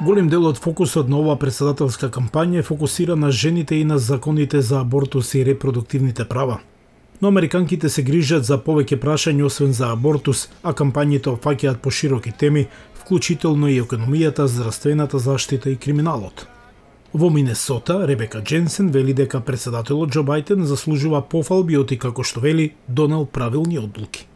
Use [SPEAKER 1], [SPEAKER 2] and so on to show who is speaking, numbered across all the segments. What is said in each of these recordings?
[SPEAKER 1] Голем дел од фокусот на оваа претседателска кампања е фокусира на жените и на законите за абортус и репродуктивните права. Но американките се грижат за повеќе прашања освен за абортус, а кампањите опфаќаат пошироки теми, вклучително и економијата, здравствената заштита и криминалот. Во Минесота, Ребека Дженсен вели дека претседателот Џо Бајден заслужува пофалби оти како што вели донел правилни одлуки.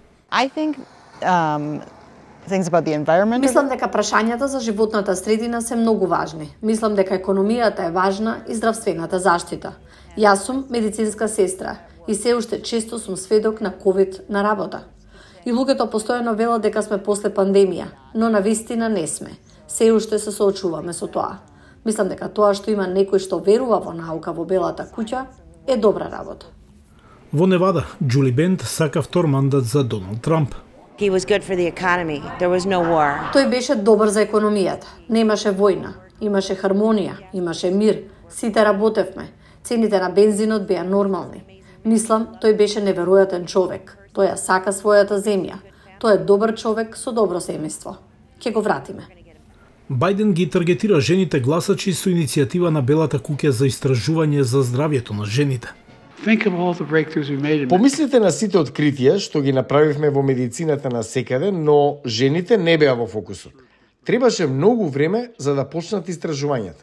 [SPEAKER 2] Мислам дека прашањата за животната средина се многу важни. Мислам дека економијата е важна и здравствената заштита. Јас сум медицинска сестра и се уште често сум сведок на ковид на работа. И луѓето постојано велат дека сме после пандемија, но на вистина не сме. Се уште се соочуваме со тоа. Мислам дека тоа што има некој што верува во наука во Белата куќа е добра работа.
[SPEAKER 1] Во Невада, Џули Бент сака втор мандат за Доналд Трамп.
[SPEAKER 2] Тој беше добар за економијата. Немаше војна, имаше хармонија, имаше мир, сите работевме. Цените на бензинот беа нормални. Мислам, тој беше неверојатен човек. Тој ја сака својата земја. Тој е добар човек со добро семејство. Ќе го вратиме.
[SPEAKER 1] Бајден ги таргетира жените гласачи со иницијатива на Белата куќа за истражување за здравјето на жените.
[SPEAKER 3] Помислете на сите откритија што ги направивме во медицината на секаде, но жените не беа во фокусот. Требаше многу време за да почнат истражувањата.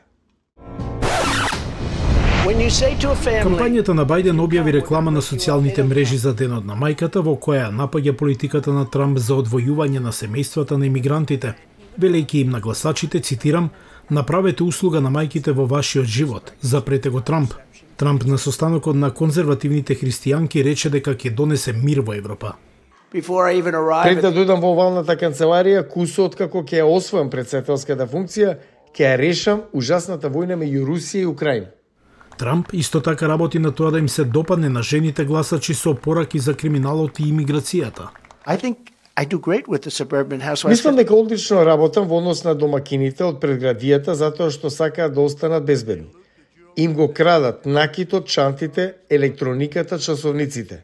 [SPEAKER 1] Кампањата на Бајден објави реклама на социјалните мрежи за Денот на мајката во која напаѓа политиката на Трамп за одвојување на семејствата на имигрантите, велејќи им на гласачите, цитирам, "Направете услуга на мајките во вашиот живот, запрете го Трамп." Трамп на состанокот на конзервативните христијанки рече дека ќе донесе мир во Европа.
[SPEAKER 3] Пред да дојдам во овалната канцеларија, кусот како ќе ја освојам претседателската функција, ќе ја решам ужасната војна меѓу Русија и Украина.
[SPEAKER 1] Трамп исто така работи на тоа да им се допадне на жените гласачи со пораки за криминалот и имиграцијата.
[SPEAKER 3] Мислам дека одлично работам во однос на домакините од предградијата затоа што сакаат да останат безбедни. Им го крадат накитот, чантите, електрониката, часовниците.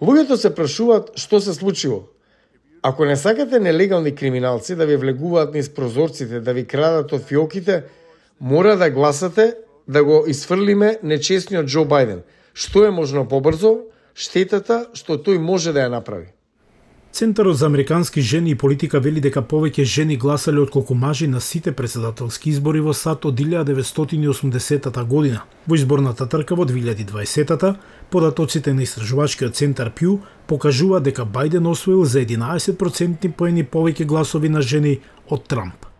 [SPEAKER 3] Луѓето се прашуваат што се случило. Ако не сакате нелегални криминалци да ви влегуваат низ прозорците, да ви крадат од фиоките, мора да гласате да го изфрлиме нечесниот Џо Бајден. Што е можно побрзо, штетата што тој може да ја направи.
[SPEAKER 1] Центарот за американски жени и политика вели дека повеќе жени гласале отколку мажи на сите претседателски избори во САД од 1980 година. Во изборната трка во 2020, податоците на истражувачкиот центар Пју покажува дека Бајден освоил за 11% поени повеќе гласови на жени од Трамп.